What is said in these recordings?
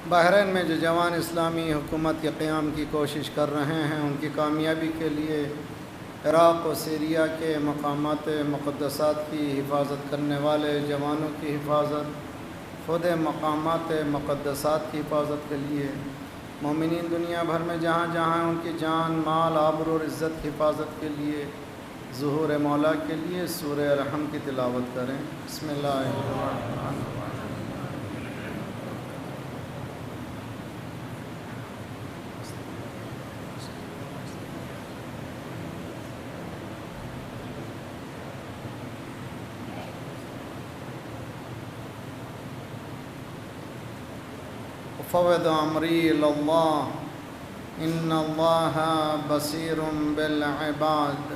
بحرین میں جو جوان اسلامی حکومت کے قیام کی کوشش کر رہے ہیں، ان کی کامیابی کے لیے عراق و سیریا کے مقامات مقدسات کی حفاظت کرنے والے جوانوں کی حفاظت، خود مقامات مقدسات کی حفاظت کے لیے مومنین دنیا بھر میں جہاں جہاں ان کی جان، مال، آبرو اور عزت کی حفاظت کے لیے ظہور مولا کے لیے سورہ الرحم کی تلاوت کریں۔ بسم اللہ الرحمن الرحیم۔ فوض امری الی اللہ ان اللہ بصیر بالعباد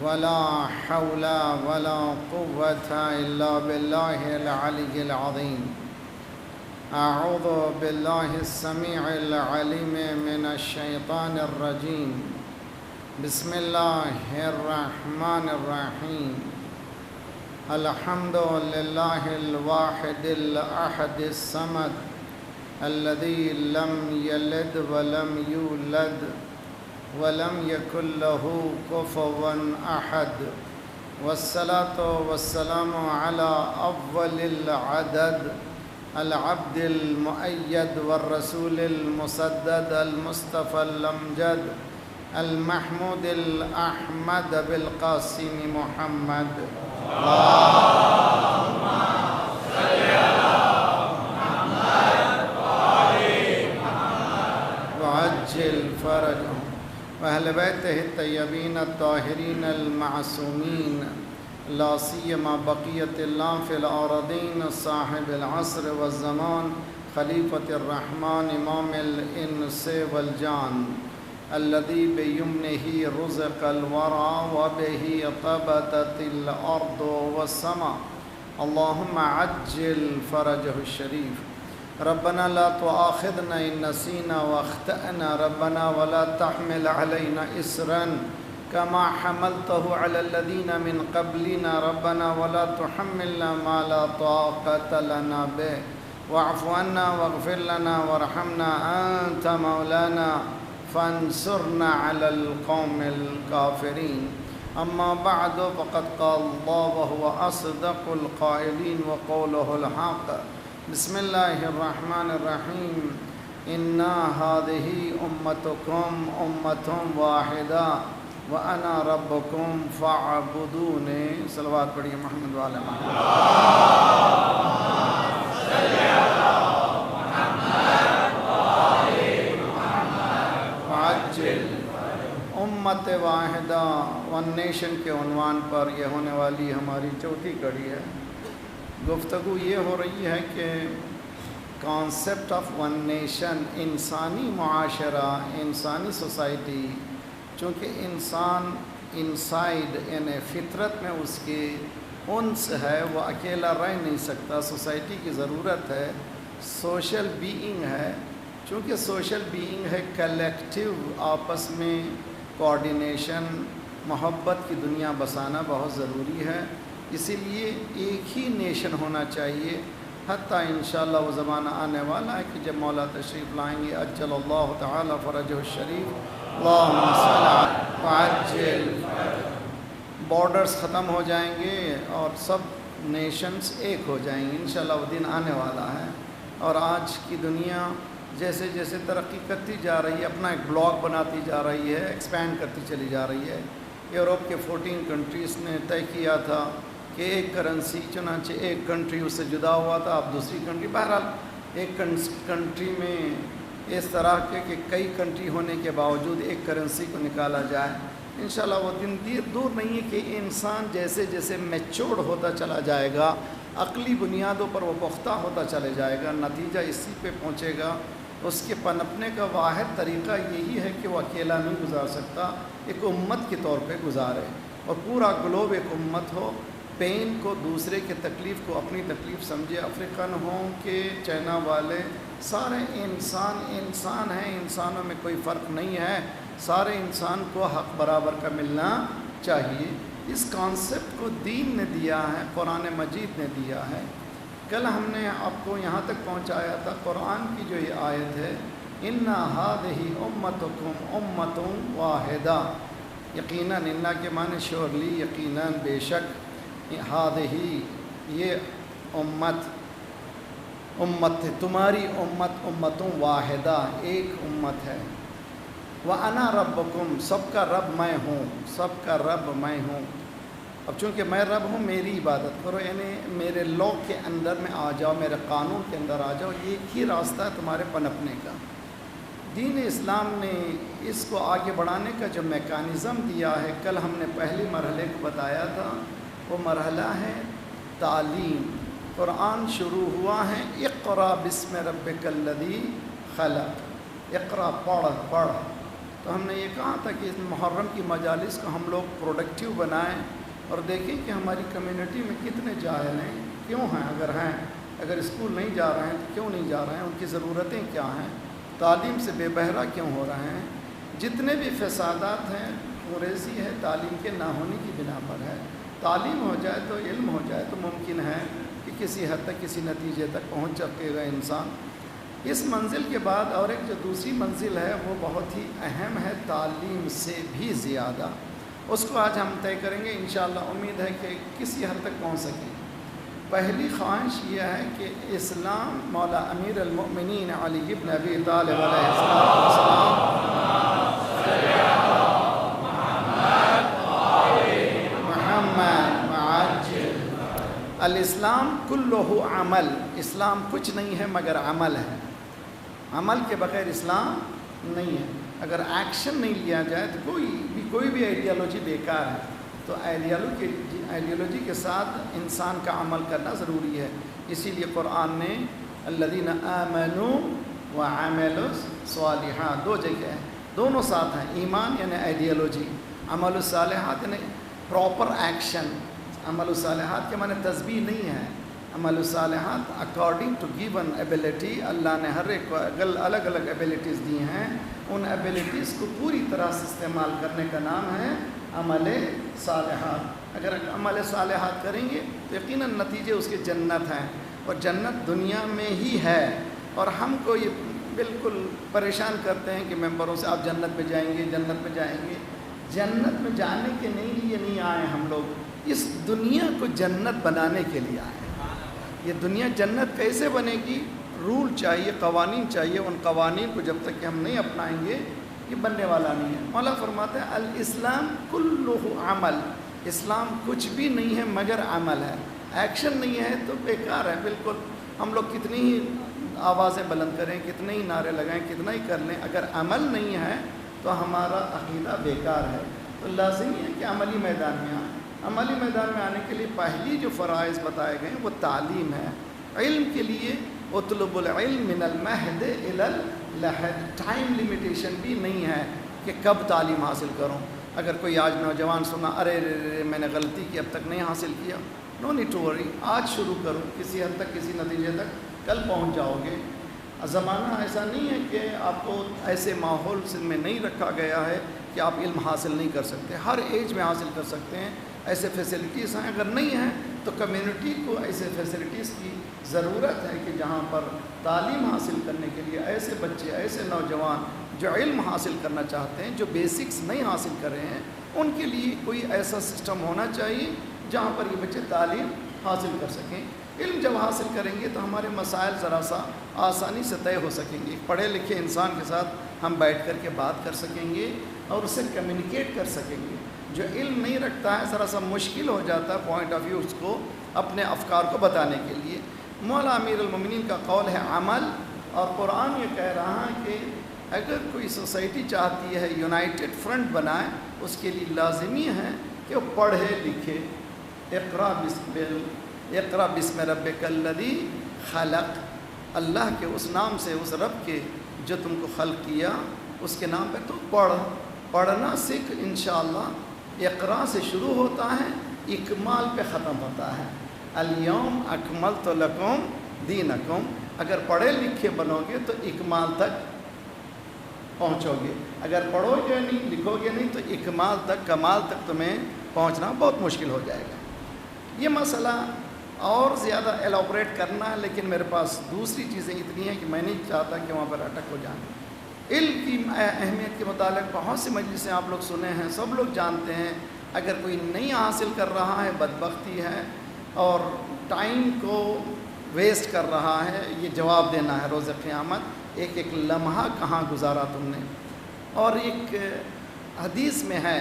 ولا حول ولا قوة الا باللہ العلی العظیم۔ اعوذ باللہ السمیع العلیم من الشیطان الرجیم۔ بسم اللہ الرحمن الرحیم۔ الحمد للہ الواحد الاحد الصمد الذي لم يلد ولم يولد ولم يكن له كفوا أحد، والصلاة والسلام على أفضل العدد العبد المؤيد والرسول المسدد المصطفى الأمجد المحمود الأحمد بالقاسم محمد۔ وعجل فرجهم وأهل بيته الطيبين الطاهرين المعصومين، لا سيما بقية الله في الأرضين، صاحب العصر والزمان، خليفة الرحمن، إمام الإنس والجان، الذي بيمنه رزق الورى وبه طبتت الأرض والسماء، اللهم عجل فرجه الشريف۔ ربنا لا تؤاخذنا إن نسينا واخطأنا، ربنا ولا تحمل علينا إصرا كما حملته على الذين من قبلنا، ربنا ولا تحملنا ما لا طاقة لنا به، واعف عنا واغفر لنا وارحمنا أنت مولانا فانصرنا على القوم الكافرين۔ أما بعد، فقد قال الله وهو أصدق القائلين وقوله الحق۔ بسم اللہ الرحمن الرحیم۔ انا هذه امتکم امۃ واحدہ وانا ربکم فاعبدون۔ صلوات پڑھیے محمد وعلی محمد۔ وعجل امت واحدہ ون نیشن کے عنوان پر یہ ہونے والی ہماری چوتھی کڑی ہے۔ گفتگو یہ ہو رہی ہے کہ کانسیپٹ آف ون نیشن، انسانی معاشرہ، انسانی سوسائٹی، چونکہ انسان انسائیڈ یعنی فطرت میں اس کی انس ہے، وہ اکیلا رہ نہیں سکتا، سوسائٹی کی ضرورت ہے، سوشل بینگ ہے۔ چونکہ سوشل بینگ ہے، کلیکٹیو آپس میں کوآرڈینیشن، محبت کی دنیا بسانا بہت ضروری ہے۔ اسی لیے ایک ہی نیشن ہونا چاہیے، حتیٰ انشاءاللہ وہ زمانہ آنے والا ہے کہ جب مولا تشریف لائیں گے، عجل اللہ تعالی فرجہ الشریف، اللہم صل وعجل، بارڈرز ختم ہو جائیں گے اور سب نیشنز ایک ہو جائیں گے، انشاءاللہ وہ دن آنے والا ہے۔ اور آج کی دنیا جیسے جیسے ترقی کرتی جا رہی ہے، اپنا ایک بلاک بناتی جا رہی ہے، ایکسپینڈ کرتی چلی جا رہی ہے۔ یورپ کے 14 کنٹریز نے طے کیا تھا کہ ایک کرنسی، چنانچہ ایک کنٹری اس سے جدا ہوا تھا، اب دوسری کنٹری، بہرحال ایک کنٹری میں اس طرح کے کہ کئی کنٹری ہونے کے باوجود ایک کرنسی کو نکالا جائے۔ انشاءاللہ وہ دن دور نہیں ہے کہ انسان جیسے جیسے میچورڈ ہوتا چلا جائے گا، عقلی بنیادوں پر وہ پختہ ہوتا چلے جائے گا، نتیجہ اسی پہ پہنچے گا۔ اس کے پنپنے کا واحد طریقہ یہی ہے کہ وہ اکیلا نہیں گزار سکتا، ایک امت کے طور پہ گزارے، اور پورا گلوب ایک امت ہو، پین کو، دوسرے کے تکلیف کو اپنی تکلیف سمجھے۔ افریقن ہوں کہ چائنا والے، سارے انسان ہیں، انسانوں میں کوئی فرق نہیں ہے، سارے انسان کو حق برابر کا ملنا چاہیے۔ اس کانسیپٹ کو دین نے دیا ہے، قرآن مجید نے دیا ہے۔ کل ہم نے آپ کو یہاں تک پہنچایا تھا قرآن کی جو یہ آیت ہے اِنَّ هَٰذِهِ أُمَّتُكُمْ أُمَّةٌ وَاحِدَةٌ، یقیناً اِنَّا کے معنی شورلی، یقیناً بے شک، هَٰذِهِ یہ امت تمہاری امت امتوں واحدہ ایک امت ہے، وَأَنَا رَبُّكُمْ سب کا رب میں ہوں، سب کا رب میں ہوں۔ اب چونکہ میں رب ہوں میری عبادت کرو، یعنی میرے لا کے اندر میں آ جاؤ، میرے قانون کے اندر آ جاؤ، یہ ایک ہی راستہ ہے تمہارے پنپنے کا۔ دین اسلام نے اس کو آگے بڑھانے کا جو میکانزم دیا ہے، کل ہم نے پہلے مرحلے کو بتایا تھا، وہ مرحلہ ہے تعلیم۔ قرآن شروع ہوا ہے اقرا بسم ربک الذی خلق، اقرا پڑھ۔ تو ہم نے یہ کہا تھا کہ اس محرم کی مجالس کو ہم لوگ پروڈکٹیو بنائیں اور دیکھیں کہ ہماری کمیونٹی میں کتنے جاہل ہیں، کیوں ہیں، اگر اسکول نہیں جا رہے ہیں تو کیوں نہیں جا رہے ہیں، ان کی ضرورتیں کیا ہیں، تعلیم سے بے بہرا کیوں ہو رہے ہیں۔ جتنے بھی فسادات ہیں انگریزی ہے تعلیم کے نہ ہونے کی بنا پر ہے۔ تعلیم ہو جائے تو علم ہو جائے تو ممکن ہے کہ کسی حد تک کسی نتیجے تک پہنچ سکے گا انسان۔ اس منزل کے بعد اور ایک جو دوسری منزل ہے وہ بہت ہی اہم ہے، تعلیم سے بھی زیادہ، اس کو آج ہم طے کریں گے انشاءاللہ۔ امید ہے کہ کسی حد تک پہنچ سکیں۔ پہلی خواہش یہ ہے کہ اسلام مولا امیر المؤمنین علی بن ابی طالب علیہ السلام محمد معجل الاسلام کلہ عمل، اسلام کچھ نہیں ہے مگر عمل ہے، عمل کے بغیر اسلام نہیں ہے۔ اگر ایکشن نہیں لیا جائے تو کوئی بھی آئیڈیالوجی بیکار ہے۔ تو آئیڈیالوجی کے ساتھ انسان کا عمل کرنا ضروری ہے۔ اسی لیے قرآن نے الذین آمنوا وعملوا الصالحات، دو جگہ ہے، دونوں ساتھ ہیں، ایمان یعنی آئیڈیالوجی، عمل الصالحات یعنی پراپر ایکشن۔ عمل الصالحات کے معنی تسبیح نہیں ہے، عمل الصالحات اکارڈنگ ٹو گیون ایبیلٹی، اللہ نے ہر ایک کو الگ الگ ایبیلٹیز دی ہیں، ان ایبیلٹیز کو پوری طرح سے استعمال کرنے کا نام ہے عمل صالحات۔ اگر عمل صالحات کریں گے تو یقیناً نتیجے اس کے جنت ہیں، اور جنت دنیا میں ہی ہے۔ اور ہم کو یہ بالکل پریشان کرتے ہیں کہ ممبروں سے آپ جنت میں جائیں گے، جنت میں جائیں گے۔ جنت میں جانے کے لیے نہیں آئے ہم لوگ، اس دنیا کو جنت بنانے کے لیے آئے۔ یہ دنیا جنت کیسے بنے گی؟ رول چاہیے، قوانین چاہیے، ان قوانین کو جب تک کہ ہم نہیں اپنائیں گے یہ بننے والا نہیں ہے۔ مولا فرماتے ہیں الاسلام کلہ عمل، اسلام کچھ بھی نہیں ہے مگر عمل ہے۔ ایکشن نہیں ہے تو بیکار ہے بالکل۔ ہم لوگ کتنی ہی آوازیں بلند کریں، کتنے ہی نعرے لگائیں، کتنا ہی کر لیں، اگر عمل نہیں ہے تو ہمارا عقیدہ بیکار ہے۔ تو لازمی ہے کہ عملی میدان میں آئیں۔ عملی میدان میں آنے کے لیے پہلی جو فرائض بتائے گئے ہیں وہ تعلیم ہے۔ علم کے لیے اطلب العلم من المہد الی اللحد، ٹائم لیمیٹیشن بھی نہیں ہے کہ کب تعلیم حاصل کروں۔ اگر کوئی آج نوجوان سنا ارے میں نے غلطی کی اب تک نہیں حاصل کیا، نو نیڈ ٹو وری، آج شروع کرو، کسی حد تک کسی نتیجے تک کل پہنچ جاؤ گے۔ زمانہ ایسا نہیں ہے کہ آپ کو ایسے ماحول میں نہیں رکھا گیا ہے کہ آپ علم حاصل نہیں کر سکتے، ہر ایج میں حاصل کر سکتے ہیں۔ ایسے فیسلٹیز ہیں، اگر نہیں ہیں تو کمیونٹی کو ایسے فیسلٹیز کی ضرورت ہے کہ جہاں پر تعلیم حاصل کرنے کے لیے ایسے بچے، ایسے نوجوان جو علم حاصل کرنا چاہتے ہیں، جو بیسکس نہیں حاصل کر رہے ہیں، ان کے لیے کوئی ایسا سسٹم ہونا چاہیے جہاں پر یہ بچے تعلیم حاصل کر سکیں۔ علم جب حاصل کریں گے تو ہمارے مسائل ذرا سا آسانی سے طے ہو سکیں گے۔ پڑھے لکھے انسان کے ساتھ ہم بیٹھ کر کے بات کر سکیں گے اور اسے کمیونیکیٹ کر سکیں گے۔ جو علم نہیں رکھتا ہے ذرا سا مشکل ہو جاتا ہے پوائنٹ آف ویو اس کو اپنے افکار کو بتانے کے لیے۔ مولا امیر المومنین کا قول ہے عمل، اور قرآن یہ کہہ رہا ہے کہ اگر کوئی سوسائٹی چاہتی ہے یونائٹڈ فرنٹ بنائے، اس کے لیے لازمی ہے کہ وہ پڑھے لکھے۔ اقرا بسم ربک الذی خلق، اللہ کے اس نام سے، اس رب کے جو تم کو خلق کیا، اس کے نام پہ تو پڑھنا سیکھ انشاءاللہ۔ اقرا سے شروع ہوتا ہے، اکمال پہ ختم ہوتا ہے۔ الیوم اکملت لکم دینکم، اگر پڑھے لکھے بنو گے تو اکمال تک پہنچو گے، اگر پڑھو گے نہیں، لکھو گے نہیں تو اکمال تک، کمال تک تمہیں پہنچنا بہت مشکل ہو جائے گا۔ یہ مسئلہ اور زیادہ ایلابریٹ کرنا ہے، لیکن میرے پاس دوسری چیزیں اتنی ہیں کہ میں نہیں چاہتا کہ وہاں پر اٹک ہو جائیں۔ علم کی اہمیت کے متعلق بہت سی مجلسیں آپ لوگ سنے ہیں، سب لوگ جانتے ہیں۔ اگر کوئی نہیں حاصل کر رہا ہے بدبختی ہے اور ٹائم کو ویسٹ کر رہا ہے، یہ جواب دینا ہے روز قیامت، ایک ایک لمحہ کہاں گزارا تم نے۔ اور ایک حدیث میں ہے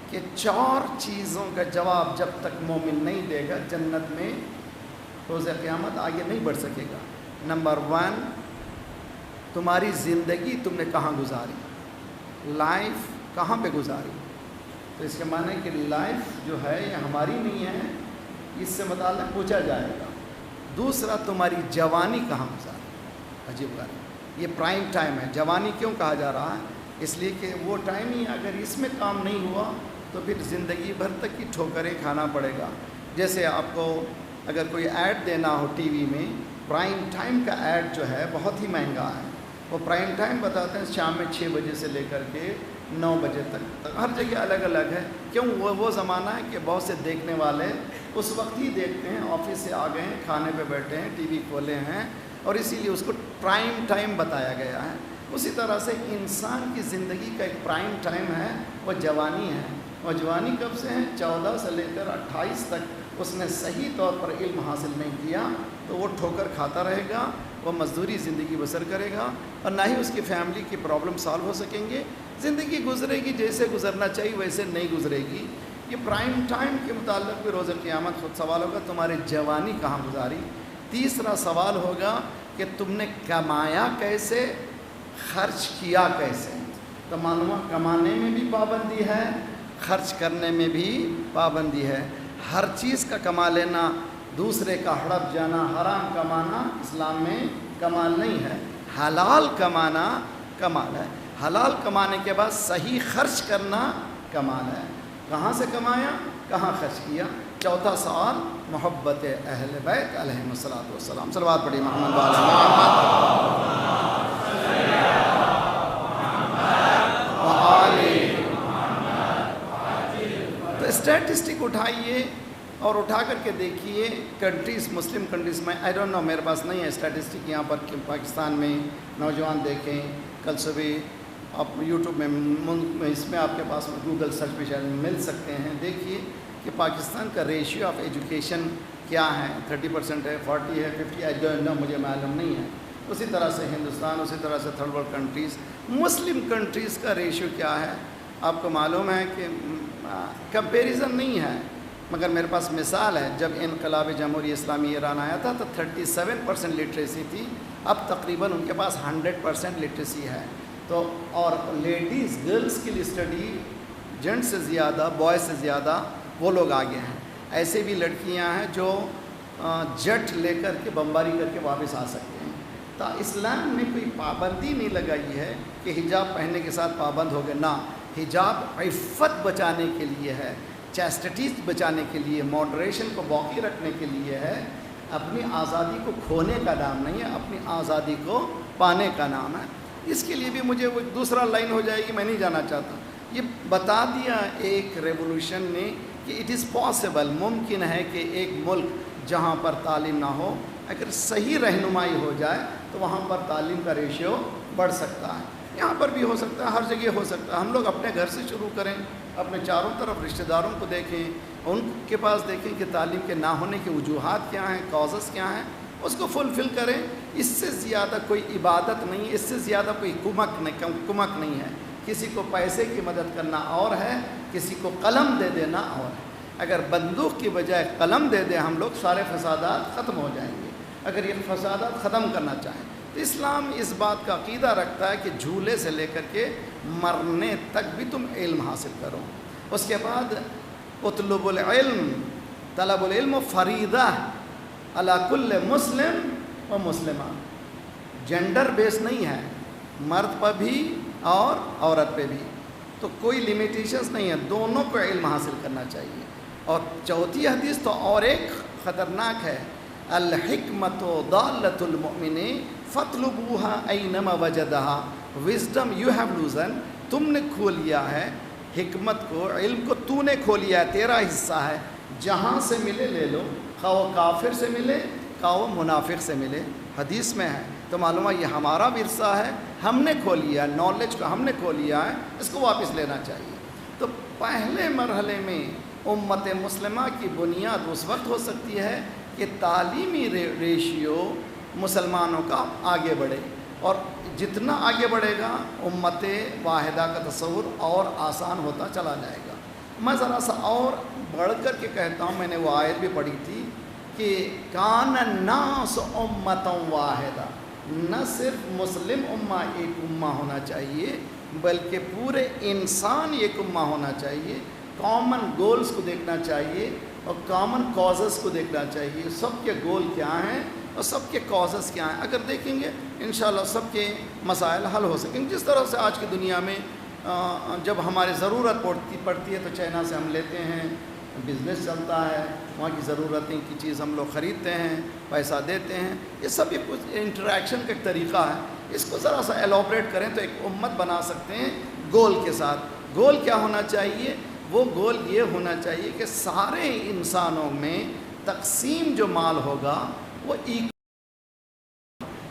کہ 4 چیزوں کا جواب جب تک مومن نہیں دے گا جنت میں روز قیامت آگے نہیں بڑھ سکے گا۔ نمبر 1، تمہاری زندگی تم نے کہاں گزاری، لائف کہاں پہ گزاری۔ تو اس کے معنی کہ لائف جو ہے یہ ہماری نہیں ہے، اس سے متعلق پوچھا جائے گا۔ دوسرا، تمہاری جوانی کہاں گزاری۔ عجیب بات، یہ پرائم ٹائم ہے۔ جوانی کیوں کہا جا رہا ہے؟ اس لیے کہ وہ ٹائم ہی اگر اس میں کام نہیں ہوا تو پھر زندگی بھر تک کی ٹھوکریں کھانا پڑے گا۔ جیسے آپ کو اگر کوئی ایڈ دینا ہو ٹی وی میں، پرائم ٹائم کا ایڈ جو ہے بہت ہی مہنگا ہے۔ وہ پرائم ٹائم بتاتے ہیں شام میں 6 بجے سے لے کر کے 9 بجے تک، ہر جگہ الگ الگ ہے۔ کیوں؟ وہ زمانہ ہے کہ بہت سے دیکھنے والے اس وقت ہی دیکھتے ہیں، آفس سے آ گئے ہیں، کھانے پہ بیٹھے ہیں، ٹی وی کھولے ہیں، اور اسی لیے اس کو پرائم ٹائم بتایا گیا ہے۔ اسی طرح سے انسان کی زندگی کا ایک پرائم ٹائم ہے، وہ جوانی ہے۔ اور جوانی کب سے ہے؟ 14 سے لے کر 28 تک اس نے صحیح طور پر علم حاصل نہیں کیا تو وہ ٹھوکر کھاتا رہے گا، وہ مزدوری زندگی بسر کرے گا، اور نہ ہی اس کی فیملی کی پرابلم سالو ہو سکیں گے۔ زندگی گزرے گی جیسے گزرنا چاہیے ویسے نہیں گزرے گی۔ یہ پرائم ٹائم کے متعلق بھی روز قیامت خود سوال ہوگا، تمہاری جوانی کہاں گزاری۔ تیسرا سوال ہوگا کہ تم نے کمایا کیسے، خرچ کیا کیسے۔ تو معلوم کمانے میں بھی پابندی ہے، خرچ کرنے میں بھی پابندی ہے۔ ہر چیز کا کما لینا، دوسرے کا ہڑپ جانا، حرام کمانا اسلام میں کمال نہیں ہے۔ حلال کمانا کمال ہے۔ حلال کمانے کے بعد صحیح خرچ کرنا کمال ہے۔ کہاں سے کمایا، کہاں خرچ کیا۔ چوتھا سوال، محبت اہل بیت علیہم الصلوۃ والسلام۔ صلوات پڑھی محمد وعلی محمد۔ تو اسٹیٹسٹک اٹھائیے اور اٹھا کر کے دیکھیے کنٹریز، مسلم کنٹریز میں، آئی ڈونٹ نو، میرے پاس نہیں ہے اسٹیٹسٹک یہاں پر کہ پاکستان میں نوجوان دیکھیں، کل صبح آپ یوٹیوب میں اس میں آپ کے پاس گوگل سرچ پہ شاید مل سکتے ہیں، دیکھیے کہ پاکستان کا ریشیو آف ایجوکیشن کیا ہے، 30% ہے، 40 ہے، 50، آئی ڈونٹ نو، مجھے معلوم نہیں ہے۔ اسی طرح سے ہندوستان، اسی طرح سے تھرڈ ورلڈ کنٹریز، مسلم کنٹریز کا ریشیو کیا ہے آپ کو معلوم ہے کہ کمپیریزن نہیں ہے، مگر میرے پاس مثال ہے۔ جب انقلاب جمہوریہ اسلامی ایران آیا تھا تو 37% لٹریسی تھی، اب تقریباً ان کے پاس 100% لٹریسی ہے۔ تو اور لیڈیز، گرلز کی اسٹڈی جینٹس سے زیادہ، بوائز سے زیادہ وہ لوگ آگے ہیں۔ ایسے بھی لڑکیاں ہیں جو جٹ لے کر کے بمباری کر کے واپس آ سکتے ہیں۔ تو اسلام میں کوئی پابندی نہیں لگائی ہے کہ حجاب پہننے کے ساتھ پابند ہو گئے، نہ، حجاب عفت بچانے کے لیے ہے، چیسٹٹیز بچانے کے لیے، ماڈریشن کو باقی رکھنے کے لیے ہے۔ اپنی آزادی کو کھونے کا نام نہیں ہے، اپنی آزادی کو پانے کا نام ہے۔ اس کے لیے بھی مجھے وہ دوسرا لائن ہو جائے گی، میں نہیں جانا چاہتا۔ یہ بتا دیا ایک ریولوشن نے کہ اٹ از پاسبل، ممکن ہے کہ ایک ملک جہاں پر تعلیم نہ ہو، اگر صحیح رہنمائی ہو جائے تو وہاں پر تعلیم کا ریشیو بڑھ سکتا ہے۔ یہاں پر بھی ہو سکتا ہے، ہر جگہ ہو سکتا ہے۔ ہم لوگ اپنے گھر سے شروع کریں، اپنے چاروں طرف رشتہ داروں کو دیکھیں، ان کے پاس دیکھیں کہ تعلیم کے نہ ہونے کی وجوہات کیا ہیں، کازز کیا ہیں، اس کو فلفل کریں۔ اس سے زیادہ کوئی عبادت نہیں، اس سے زیادہ کوئی کمک نہیں ہے۔ کسی کو پیسے کی مدد کرنا اور ہے، کسی کو قلم دے دینا اور ہے۔ اگر بندوق کی بجائے قلم دے دیں ہم لوگ، سارے فسادات ختم ہو جائیں گے۔ اگر یہ فسادات ختم کرنا چاہیں تو اسلام اس بات کا عقیدہ رکھتا ہے کہ جھولے سے لے کر کے مرنے تک بھی تم علم حاصل کرو۔ اس کے بعد اطلب العلم، طلب العلم فریضہ علی کل مسلم و مسلمہ، جینڈر بیس نہیں ہے، مرد پر بھی اور عورت پہ بھی، تو کوئی لیمیٹیشنز نہیں ہے، دونوں کو علم حاصل کرنا چاہیے۔ اور چوتھی حدیث تو اور ایک خطرناک ہے، الحکمت ضالۃ المؤمن فاطلبوها اینما وجدها، وزڈم یو ہیو لوزن، تم نے کھو لیا ہے حکمت کو، علم کو تو نے کھو لیا ہے، تیرا حصہ ہے، جہاں سے ملے لے لو، خواہ وہ کافر سے ملے خواہ وہ منافق سے ملے، حدیث میں ہے۔ تو معلوم ہے یہ ہمارا ورثہ ہے، ہم نے کھو لیا، نالج کو ہم نے کھو لیا ہے، اس کو واپس لینا چاہیے۔ تو پہلے مرحلے میں امت مسلمہ کی بنیاد اس وقت ہو سکتی ہے کہ تعلیمی ریشیو مسلمانوں کا آگے بڑھے، اور جتنا آگے بڑھے گا امت واحدہ کا تصور اور آسان ہوتا چلا جائے گا۔ میں ذرا سا اور بڑھ کر کے کہتا ہوں، میں نے وہ آیت بھی پڑھی تھی کہ کان الناس امۃ واحدہ، نہ صرف مسلم امہ ایک امہ ہونا چاہیے بلکہ پورے انسان ایک امہ ہونا چاہیے۔ کامن گولز کو دیکھنا چاہیے اور کامن کازز کو دیکھنا چاہیے، سب کے گول کیا ہیں اور سب کے کازز کیا ہیں۔ اگر دیکھیں گے انشاءاللہ سب کے مسائل حل ہو سکیں گے۔ جس طرح سے آج کی دنیا میں جب ہماری ضرورت پڑتی ہے تو چائنا سے ہم لیتے ہیں، بزنس چلتا ہے، وہاں کی ضرورتیں کی چیز ہم لوگ خریدتے ہیں، پیسہ دیتے ہیں، یہ سب ایک کچھ انٹریکشن کا ایک طریقہ ہے۔ اس کو ذرا سا ایلابریٹ کریں تو ایک امت بنا سکتے ہیں گول کے ساتھ۔ گول کیا ہونا چاہیے؟ وہ گول یہ ہونا چاہیے کہ سارے انسانوں میں تقسیم جو مال ہوگا وہ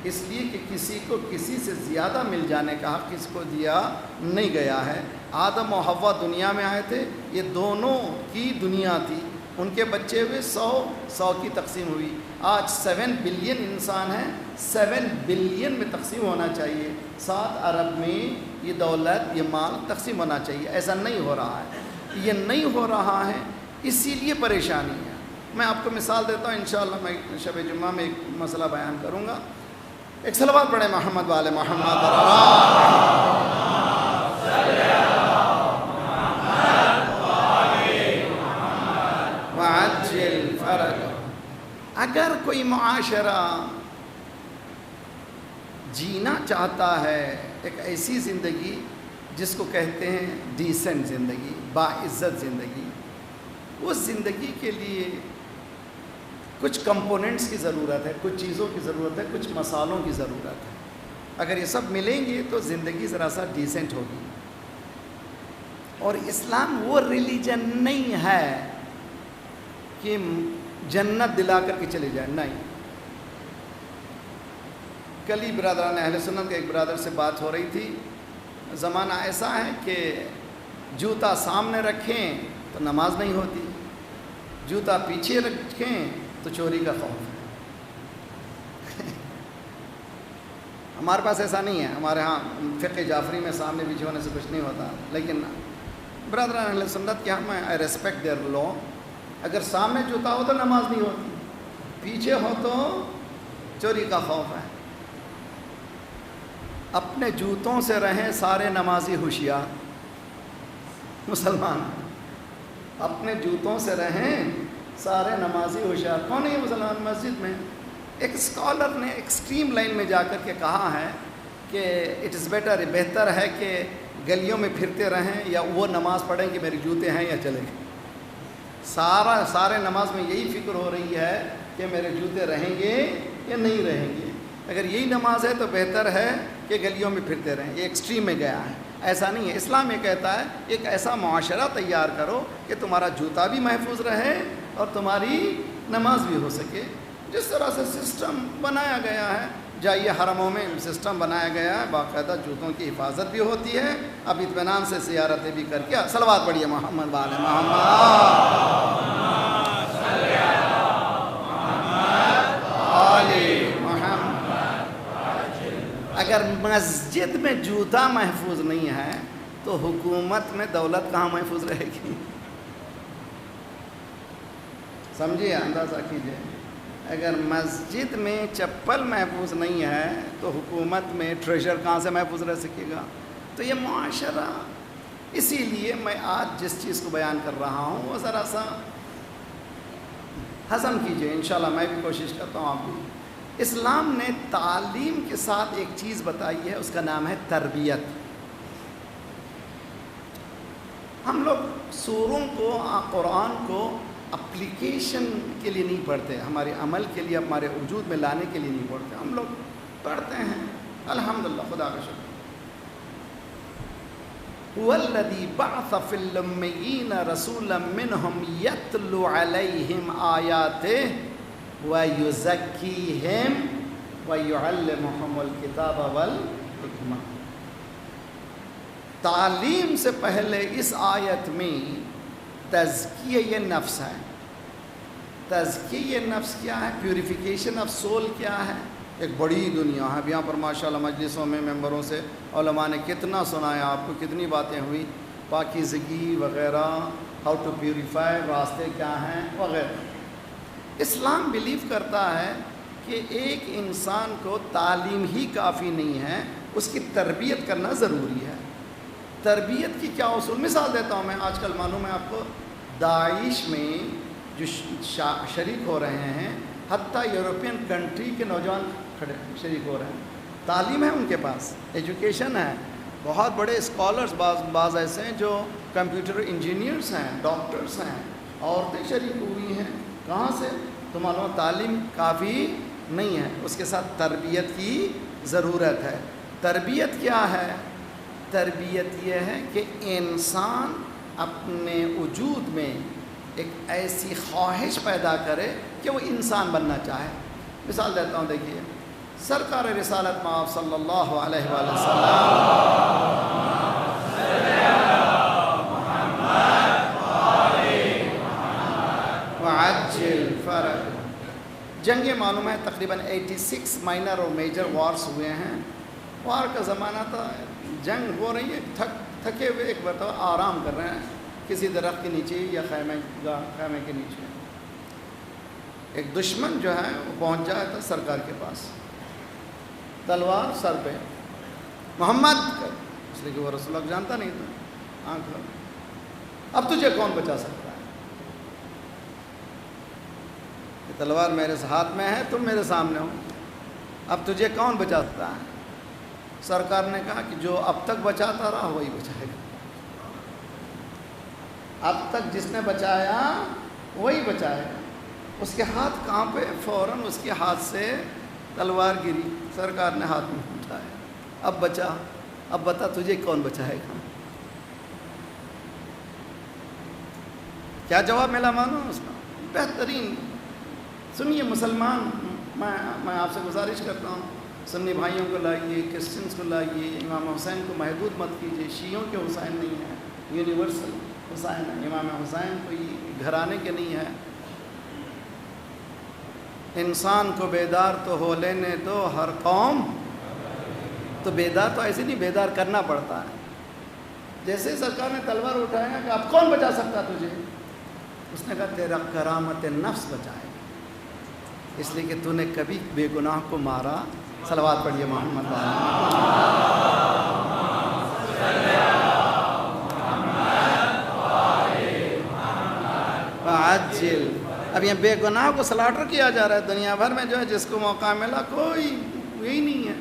اس لیے کہ کسی کو کسی سے زیادہ مل جانے کا حق کسی کو دیا نہیں گیا ہے۔ آدم و حوا دنیا میں آئے تھے، یہ دونوں کی دنیا تھی، ان کے بچے ہوئے 100 کی تقسیم ہوئی۔ آج 7 بلین انسان ہیں، 7 بلین میں تقسیم ہونا چاہیے، 7 ارب میں یہ دولت یہ مال تقسیم ہونا چاہیے۔ ایسا نہیں ہو رہا ہے، یہ نہیں ہو رہا ہے، اسی لیے پریشانی ہے۔ میں آپ کو مثال دیتا ہوں، انشاءاللہ میں شب جمعہ میں ایک مسئلہ بیان کروں گا۔ ایک صلوات پڑھیں محمد والے محمد وعجل فرج۔ اگر کوئی معاشرہ جینا چاہتا ہے ایک ایسی زندگی جس کو کہتے ہیں ڈیسنٹ زندگی، باعزت زندگی، اس زندگی کے لیے کچھ کمپوننٹس کی ضرورت ہے، کچھ چیزوں کی ضرورت ہے، کچھ مسالوں کی ضرورت ہے۔ اگر یہ سب ملیں گے تو زندگی ذرا سا ڈیسنٹ ہوگی۔ اور اسلام وہ ریلیجن نہیں ہے کہ جنت دلا کر کے چلے جائیں، نہیں۔ کل ہی برادران اہل سنت کے ایک برادر سے بات ہو رہی تھی، زمانہ ایسا ہے کہ جوتا سامنے رکھیں تو نماز نہیں ہوتی، جوتا پیچھے رکھیں تو چوری کا خوف ہے۔ ہمارے پاس ایسا نہیں ہے، ہمارے ہاں فقہ جعفری میں سامنے پیچھے ہونے سے کچھ نہیں ہوتا، لیکن برادران اہل سنت کے ہاں میں آئی ریسپیکٹ دیئر لا۔ اگر سامنے جوتا ہو تو نماز نہیں ہوتی، پیچھے ہو تو چوری کا خوف ہے۔ اپنے جوتوں سے رہیں سارے نمازی ہوشیار مسلمان، اپنے جوتوں سے رہیں سارے نمازی ہوشیار۔ کون ہے یہ مسلمان؟ مسجد میں ایک اسکالر نے ایکسٹریم لائن میں جا کر کے کہا ہے کہ اٹ از بیٹر، بہتر ہے کہ گلیوں میں پھرتے رہیں یا وہ نماز پڑھیں کہ میرے جوتے ہیں یا چلے گئے۔ سارے نماز میں یہی فکر ہو رہی ہے کہ میرے جوتے رہیں گے یا نہیں رہیں گے۔ اگر یہی نماز ہے تو بہتر ہے کہ گلیوں میں پھرتے رہیں۔ یہ ایکسٹریم میں گیا ہے، ایسا نہیں ہے۔ اسلام یہ کہتا ہے ایک ایسا معاشرہ تیار کرو کہ تمہارا جوتا بھی محفوظ رہے اور تمہاری نماز بھی ہو سکے۔ جس طرح سے سسٹم بنایا گیا ہے، جائیے حرموں میں سسٹم بنایا گیا ہے، باقاعدہ جوتوں کی حفاظت بھی ہوتی ہے، اب اطمینان سے زیارتیں بھی کر کے صلوات پڑھیے محمد والے محمد اگر مسجد میں جوتا محفوظ نہیں ہے تو حکومت میں دولت کہاں محفوظ رہے گی؟ سمجھیے، اندازہ کیجیے۔ اگر مسجد میں چپل محفوظ نہیں ہے تو حکومت میں ٹریجر کہاں سے محفوظ رہ سکے گا؟ تو یہ معاشرہ، اسی لیے میں آج جس چیز کو بیان کر رہا ہوں وہ ذرا سا ہضم کیجیے، انشاءاللہ میں بھی کوشش کرتا ہوں آپ بھی۔ اسلام نے تعلیم کے ساتھ ایک چیز بتائی ہے، اس کا نام ہے تربیت۔ ہم لوگ سوروں کو، قرآن کو اپلیکیشن کے لیے نہیں پڑھتے، ہمارے عمل کے لیے، ہمارے وجود میں لانے کے لیے نہیں پڑھتے۔ ہم لوگ پڑھتے ہیں، الحمدللہ، خدا کا شکر۔ وَالَّذِي بَعْثَ فِي الْأُمِّيِّينَ رَسُولًا مِّنْهُمْ يَتْلُو عَلَيْهِمْ آيَاتِهِ وَيُزَكِّيهِمْ وَيُعَلِّمُهُمُ الْكِتَابَ وَالْحِکْمَةَ۔ تعلیم سے پہلے اس آیت میں تزکیہ نفس ہے۔ تزکیہ نفس کیا ہے؟ پیوریفیکیشن آف سول کیا ہے؟ ایک بڑی دنیا ہے۔ اب یہاں پر ماشاءاللہ مجلسوں میں ممبروں سے علماء نے کتنا سنایا آپ کو، کتنی باتیں ہوئی، پاکیزگی وغیرہ، ہاؤ ٹو پیوریفائی، راستے کیا ہیں وغیرہ۔ اسلام بلیو کرتا ہے کہ ایک انسان کو تعلیم ہی کافی نہیں ہے، اس کی تربیت کرنا ضروری ہے۔ تربیت کی کیا اصول؟ مثال دیتا ہوں میں، آج کل معلوم ہے آپ کو داعش میں جو شریک ہو رہے ہیں، حتیٰ یورپین کنٹری کے نوجوان شریک ہو رہے ہیں، تعلیم ہے ان کے پاس، ایجوکیشن ہے، بہت بڑے اسکالرز بعض ایسے ہیں جو کمپیوٹر انجینئرز ہیں، ڈاکٹرز ہیں، عورتیں شریک ہوئی ہیں۔ کہاں سے؟ تو معلوم تعلیم کافی نہیں ہے، اس کے ساتھ تربیت کی ضرورت ہے۔ تربیت کیا ہے؟ تربیت یہ ہے کہ انسان اپنے وجود میں ایک ایسی خواہش پیدا کرے کہ وہ انسان بننا چاہے۔ مثال دیتا ہوں، دیکھیے سرکار رسالت مآب صلی اللہ علیہ وآلہ وسلم وعجل فرج، جنگیں معلوم ہے تقریباً 86 مائنر اور میجر وارز ہوئے ہیں۔ وار کا زمانہ تھا، جنگ ہو رہی ہے، تھکے ہوئے ایک مرتبہ آرام کر رہے ہیں کسی درخت کے نیچے یا خیمے کے نیچے۔ ایک دشمن جو ہے وہ پہنچ جایا تھا سرکار کے پاس، تلوار سر پہ، محمد، اس لیے کہ وہ رسول اللہ جانتا نہیں تھا، آنکھ لگ، اب تجھے کون بچا سکتا ہے؟ کہ تلوار میرے ہاتھ میں ہے، تم میرے سامنے ہو، اب تجھے کون بچا سکتا ہے؟ سرکار نے کہا کہ جو اب تک بچاتا رہا وہی بچائے گا۔ اب تک جس نے بچایا وہی بچائے گا۔ اس کے ہاتھ کانپے، فوراً اس کے ہاتھ سے تلوار گری، سرکار نے ہاتھ میں اٹھایا، اب بچا، اب بتا تجھے کون بچائے گا؟ کیا جواب ملا معلوم اس کا؟ بہترین۔ سنیے مسلمان، میں آپ سے گزارش کرتا ہوں، سنی بھائیوں کو لائیے، کرسچنس کو لائیے، امام حسین کو محدود مت کیجیے۔ شیعوں کے حسین نہیں ہے، یونیورسل حسین ہے۔ امام حسین کوئی گھرانے کے نہیں ہے۔ انسان کو بیدار تو ہو لینے دو ہر قوم، تو بیدار تو ایسے نہیں، بیدار کرنا پڑتا ہے۔ جیسے سرکار نے تلوار اٹھایا کہ اب کون بچا سکتا تجھے؟ اس نے کہا تیرا کرامت نفس بچائے، اس لیے کہ تو نے کبھی بے گناہ کو مارا۔ صلوات پڑھیے محمد عجل۔ اب یہ بے گناہ کو سلاٹر کیا جا رہا ہے دنیا بھر میں، جو ہے جس کو موقع ملا کوئی یہی نہیں ہے۔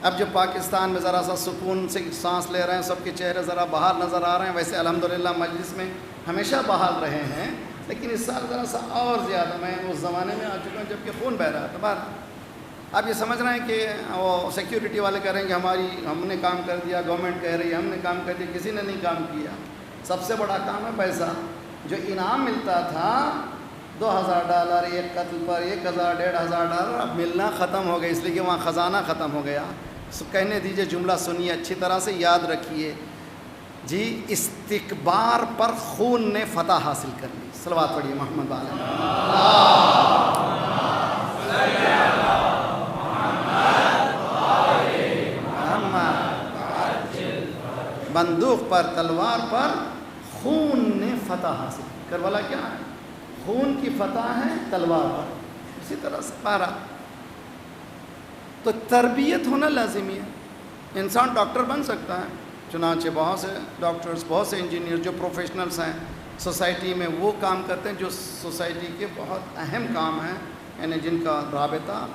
اب جو پاکستان میں ذرا سا سکون سے سانس لے رہے ہیں، سب کے چہرے ذرا باہر نظر آ رہے ہیں، ویسے الحمدللہ مجلس میں ہمیشہ بحال رہے ہیں، لیکن اس سال ذرا سا اور زیادہ۔ میں اس زمانے میں آ چکا ہوں جب کہ خون بہہ رہا تھا باہر۔ آپ یہ سمجھ رہے ہیں کہ وہ سیکیورٹی والے کہہ رہے ہیں کہ ہم نے کام کر دیا، گورنمنٹ کہہ رہی ہے ہم نے کام کر دیا، کسی نے نہیں کام کیا۔ سب سے بڑا کام ہے پیسہ۔ جو انعام ملتا تھا $2000 ایک قتل پر، 1000 $1500، اب ملنا ختم ہو گیا، اس لیے کہ وہاں خزانہ ختم ہو گیا۔ کہنے دیجئے، جملہ سنیے اچھی طرح سے، یاد رکھیے جی، استکبار پر خون نے فتح حاصل کر لی۔ صلوات پڑھیے محمد علیہ۔ بندوق پر، تلوار پر خون نے فتح حاصل کی۔ کربلا کیا ہے؟ خون کی فتح ہے تلوار پر۔ اسی طرح سے پارا تو تربیت ہونا لازمی ہے۔ انسان ڈاکٹر بن سکتا ہے، چنانچہ بہت سے ڈاکٹرز، بہت سے انجینئر جو پروفیشنلز ہیں سوسائٹی میں، وہ کام کرتے ہیں جو سوسائٹی کے بہت اہم کام ہیں، یعنی جن کا رابطہ،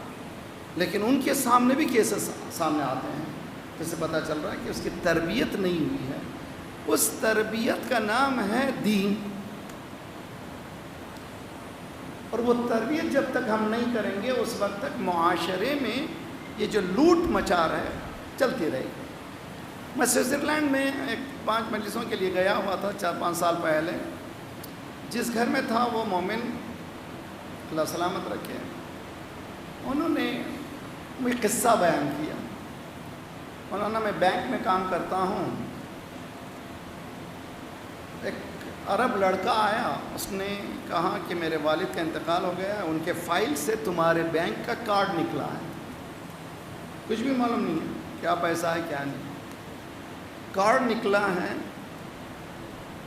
لیکن ان کے سامنے بھی کیسز سامنے آتے ہیں، جس سے پتہ چل رہا ہے کہ اس کی تربیت نہیں ہوئی ہے۔ اس تربیت کا نام ہے دین، اور وہ تربیت جب تک ہم نہیں کریں گے اس وقت تک معاشرے میں یہ جو لوٹ مچا رہا ہے چلتی رہے گی۔ میں سوئٹزرلینڈ میں 5 مجلسوں کے لیے گیا ہوا تھا 4-5 سال پہلے۔ جس گھر میں تھا وہ مومن اللہ سلامت رکھے، انہوں نے مجھے قصہ بیان کیا۔ مولانا میں بینک میں کام کرتا ہوں، ایک عرب لڑکا آیا، اس نے کہا کہ میرے والد کا انتقال ہو گیا ہے، ان کے فائل سے تمہارے بینک کا کارڈ نکلا ہے، کچھ بھی معلوم نہیں ہے کیا پیسہ ہے کیا نہیں، کارڈ نکلا ہے،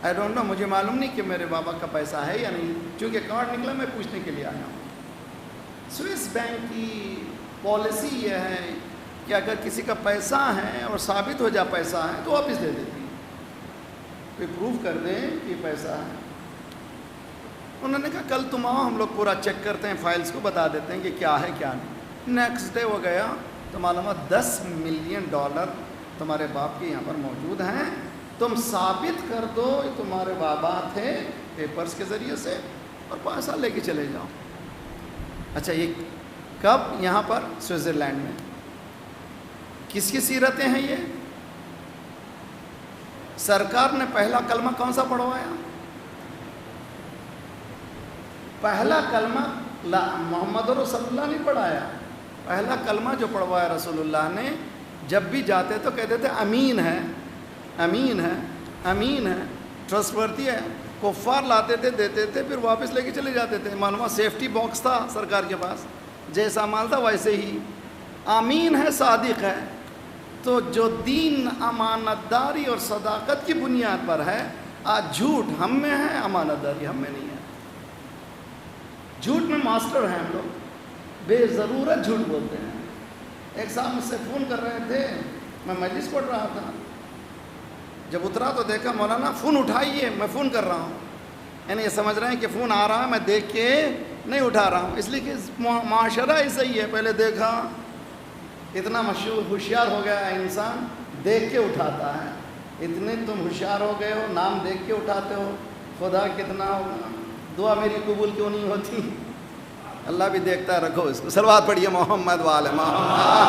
آئی ڈونٹ نو، مجھے معلوم نہیں کہ میرے بابا کا پیسہ ہے یا نہیں، چونکہ کارڈ نکلا میں پوچھنے کے لیے آیا ہوں۔ سوئس بینک کی پالیسی یہ ہے کہ اگر کسی کا پیسہ ہے اور ثابت ہو جائے پیسہ ہے تو واپس دے دیتی ہے، کوئی پروف کر دیں کہ پیسہ ہے۔ انہوں نے کہا کل تم آؤ، ہم لوگ پورا چیک کرتے ہیں، فائلز کو بتا دیتے ہیں کہ کیا ہے کیا نہیں۔ نیکسٹ ڈے وہ گیا تو معلوم ہے $10 ملین تمہارے باپ کے یہاں پر موجود ہیں، تم ثابت کر دو تمہارے بابا تھے پیپرز کے ذریعے سے اور پیسہ لے کے چلے جاؤ۔ اچھا یہ کب؟ یہاں پر سوئٹزرلینڈ میں۔ کس کی سیرتیں ہیں یہ؟ سرکار نے پہلا کلمہ کون سا پڑھوایا؟ پہلا کلمہ محمد رسول اللہ نے پڑھایا، پہلا کلمہ جو پڑھوایا رسول اللہ نے، جب بھی جاتے تو کہتے تھے امین ہے، امین ہے، امین ہے، ٹرسٹ ورتھی ہے۔ کفار لاتے تھے، دیتے تھے، پھر واپس لے کے چلے جاتے تھے۔ معلومات سیفٹی باکس تھا سرکار کے پاس، جیسا مال تھا ویسے ہی، امین ہے، صادق ہے۔ تو جو دین امانت داری اور صداقت کی بنیاد پر ہے، آج جھوٹ ہم میں ہے، امانت داری ہم میں نہیں ہے۔ جھوٹ میں ماسٹر ہیں ہم لوگ، بے ضرورت جھوٹ بولتے ہیں۔ ایک صاحب مجھ سے فون کر رہے تھے، میں مجلس پڑھ رہا تھا، جب اترا تو دیکھا مولانا فون اٹھائیے، میں فون کر رہا ہوں، یعنی یہ سمجھ رہے ہیں کہ فون آ رہا ہے، میں دیکھ کے نہیں اٹھا رہا ہوں، اس لیے کہ معاشرہ ایسا ہی ہے، پہلے دیکھا، اتنا ہوشیار ہو گیا ہے انسان، دیکھ کے اٹھاتا ہے۔ اتنے تم ہوشیار ہو گئے ہو، نام دیکھ کے اٹھاتے ہو، خدا کتنا ہوگا، دعا میری قبول کیوں نہیں ہوتی؟ اللہ بھی دیکھتا ہے، رکھو اس کو۔ صلوات پڑھیے محمد وآل محمد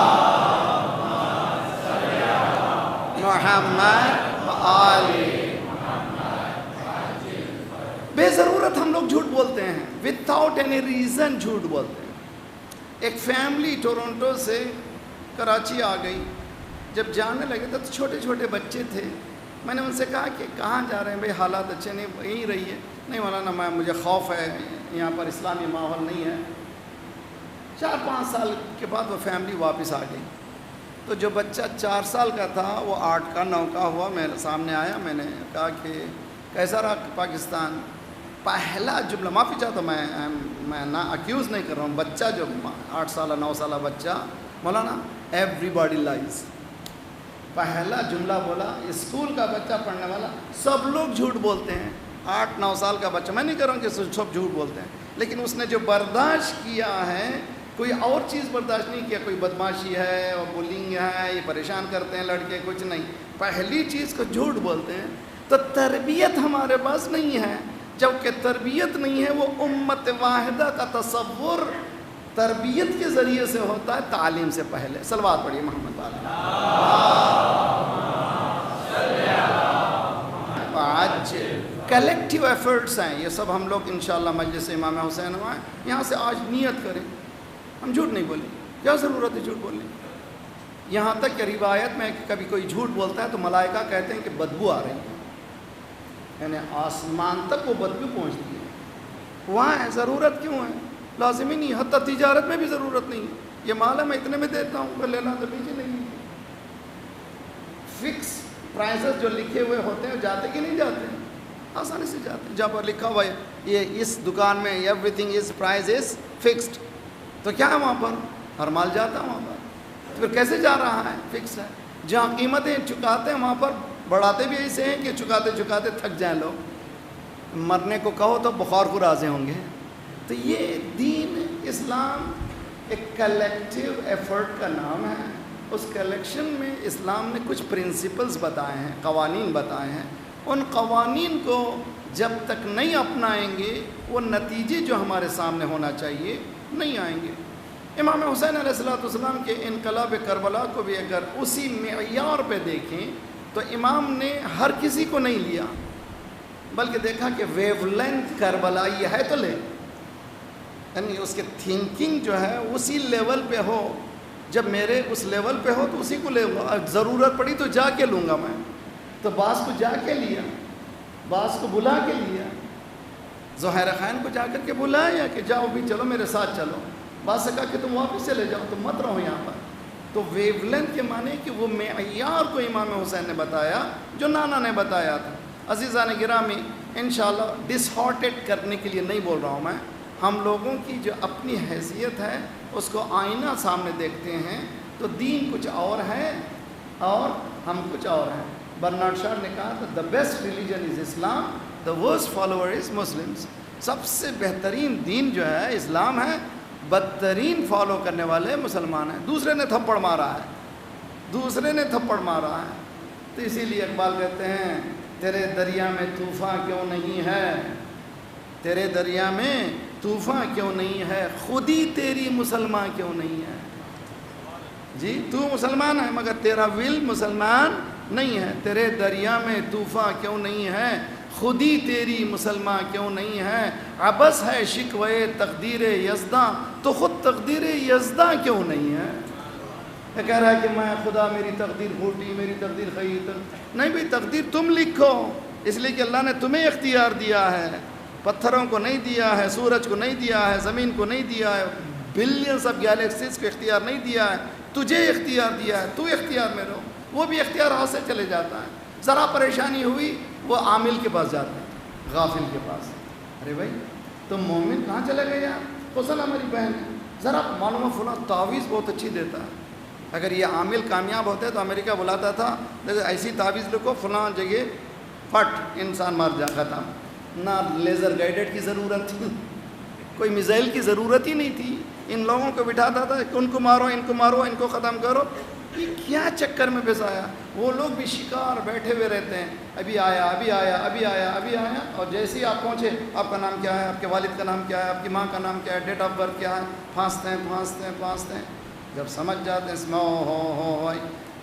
بے ضرورت ہم لوگ جھوٹ بولتے ہیں، وداؤٹ اینی ریزن جھوٹ بولتے ہیں۔ ایک فیملی ٹورنٹو سے کراچی آ گئی، جب جانے لگے تو چھوٹے چھوٹے بچے تھے، میں نے ان سے کہا کہ کہاں جا رہے ہیں بھائی، حالات اچھے نہیں، یہیں رہیے۔ نہیں مولانا مجھے خوف ہے، یہاں پر اسلامی ماحول نہیں ہے۔ 4-5 سال کے بعد وہ فیملی واپس آ گئی، تو جو بچہ 4 سال کا تھا وہ 8 کا 9 کا ہوا، میرے سامنے آیا، میں نے کہا کہ کیسا رہا پاکستان؟ پہلا جملہ، معافی چاہتا ہوں، میں نہ اکیوز نہیں کر رہا ہوں، بچہ جو 8 سالہ 9 سالہ بچہ، مولانا ایوری باڈی لائز، پہلا جملہ بولا، اسکول کا بچہ پڑھنے والا، سب لوگ جھوٹ بولتے ہیں، 8-9 سال کا بچہ، میں نہیں کہہ رہا ہوں کہ سب جھوٹ بولتے ہیں، لیکن اس نے جو برداشت کیا ہے، کوئی اور چیز برداشت نہیں کیا، کوئی بدماشی ہے اور بولنگ ہے، یہ پریشان کرتے ہیں لڑکے، کچھ نہیں، پہلی چیز کو جھوٹ بولتے ہیں۔ تو تربیت ہمارے پاس نہیں ہے، جبکہ تربیت نہیں ہے، وہ امت واحدہ کا تصور تربیت کے ذریعے سے ہوتا ہے، تعلیم سے پہلے۔ صلوات پڑھیے محمد والا۔ آج کلیکٹیو ایفرٹس ہیں، یہ سب ہم لوگ انشاءاللہ مجلس امام حسین ہوئے، یہاں سے آج نیت کریں، ہم جھوٹ نہیں بولیں، کیا ضرورت ہے جھوٹ بولنے؟ یہاں تک کہ روایت میں کبھی کوئی جھوٹ بولتا ہے تو ملائکہ کہتے ہیں کہ بدبو آ رہی ہے، یعنی آسمان تک وہ بدبو پہنچتی ہے، وہاں ہے، ضرورت کیوں ہے؟ لازمی نہیں، حتی تجارت میں بھی ضرورت نہیں ہے، یہ مال ہے میں اتنے میں دیتا ہوں، میں لینا تو پیچھے نہیں، فکس پرائسز جو لکھے ہوئے ہوتے ہیں جاتے کہ نہیں جاتے ہیں؟ آسانی سے جاتے ہیں، جہاں پر لکھا ہوا ہے یہ اس دکان میں everything is price is fixed, تو کیا ہے وہاں پر؟ ہر مال جاتا ہے وہاں پر، تو پھر کیسے جا رہا ہے؟ فکس ہے۔ جہاں قیمتیں چکاتے ہیں وہاں پر بڑھاتے بھی ایسے ہیں کہ چکاتے چکاتے تھک جائیں لوگ، مرنے کو کہو تو بخار کو راضی ہوں گے۔ تو یہ دین اسلام ایک کلیکٹیو ایفرٹ کا نام ہے، اس کلیکشن میں اسلام نے کچھ پرنسپلز بتائے ہیں، قوانین بتائے ہیں، ان قوانین کو جب تک نہیں اپنائیں گے وہ نتیجے جو ہمارے سامنے ہونا چاہیے نہیں آئیں گے۔ امام حسین علیہ السلام کے انقلاب کربلا کو بھی اگر اسی معیار پہ دیکھیں تو امام نے ہر کسی کو نہیں لیا، بلکہ دیکھا کہ ویو لینتھ کربلائی ہے تو لے، یعنی اس کے تھنکنگ جو ہے اسی لیول پہ ہو. جب میرے اس لیول پہ ہو تو اسی کو لے گا. ضرورت پڑی تو جا کے لوں گا میں. تو بعض کو جا کے لیا, بعض کو بلا کے لیا. زہیر خان کو جا کر کے بلایا کہ جاؤ بھی چلو میرے ساتھ چلو. بعض سے کہا کہ تم واپس چلے جاؤ, تم مت رہو یہاں پر. تو ویو لینتھ کے معنی کہ وہ معیار کو امام حسین نے بتایا جو نانا نے بتایا تھا. عزیزان گرامی, انشاءاللہ ڈس ہارٹڈ کرنے کے لیے نہیں بول رہا ہوں میں. ہم لوگوں کی جو اپنی حیثیت ہے اس کو آئینہ سامنے دیکھتے ہیں تو دین کچھ اور ہے اور ہم کچھ اور ہیں. برنارڈ شاہ نے کہا تھا the best religion is Islam, the worst follower is Muslims. سب سے بہترین دین جو ہے اسلام ہے, بدترین فالو کرنے والے مسلمان ہیں. دوسرے نے تھپڑ مارا ہے, دوسرے نے تھپڑ مارا ہے. تو اسی لیے اقبال کہتے ہیں تیرے دریا میں طوفان کیوں نہیں ہے, تیرے دریا میں طوفان کیوں نہیں ہے, خود ہی تیری مسلمان کیوں نہیں ہے. جی تو مسلمان ہے مگر تیرا ول مسلمان نہیں ہے. تیرے دریا میں طوفان کیوں نہیں ہے, خود ہی تیری مسلمان کیوں نہیں ہے. عبث ہے شکوے تقدیر یزداں, تو خود تقدیر یزداں کیوں نہیں ہے. یہ کہہ رہا ہے کہ میں خدا میری تقدیر پھوٹی, میری تقدیر خیر. نہیں بھئی, تقدیر تم لکھو, اس لیے کہ اللہ نے تمہیں اختیار دیا ہے. پتھروں کو نہیں دیا ہے, سورج کو نہیں دیا ہے, زمین کو نہیں دیا ہے, بلینس آف گیلیکسیز کو اختیار نہیں دیا ہے, تجھے اختیار دیا ہے. تو اختیار میں رہو. وہ بھی اختیار ہاتھ سے چلے جاتا ہے. ذرا پریشانی ہوئی وہ عامل کے پاس جاتا ہے, غافل کے پاس. ارے بھائی تم مومن کہاں چلے گئے یار, فصل ہماری بہن ہے, ذرا معلوم فلاں تعویذ بہت اچھی دیتا ہے. اگر یہ عامل کامیاب ہوتے تو امریکہ بلاتا تھا ایسی تعویذ لکھو فلاں جگہ پھٹ انسان مر جا ختم. نہ لیزر گائیڈڈ کی ضرورت تھی, کوئی میزائل کی ضرورت ہی نہیں تھی. ان لوگوں کو بٹھاتا تھا کہ ان کو مارو, ان کو مارو, ان کو ختم کرو. یہ کیا چکر میں پھنسایا. وہ لوگ بھی شکار بیٹھے ہوئے رہتے ہیں, ابھی آیا, ابھی آیا, ابھی آیا, ابھی آیا. اور جیسے ہی آپ پہنچے, آپ کا نام کیا ہے, آپ کے والد کا نام کیا ہے, آپ کی ماں کا نام کیا ہے, ڈیٹ آف برتھ کیا ہے, پھانستے ہیں پھانستے ہیں پھانستے ہیں. جب سمجھ جاتے ہیں اس میں ہو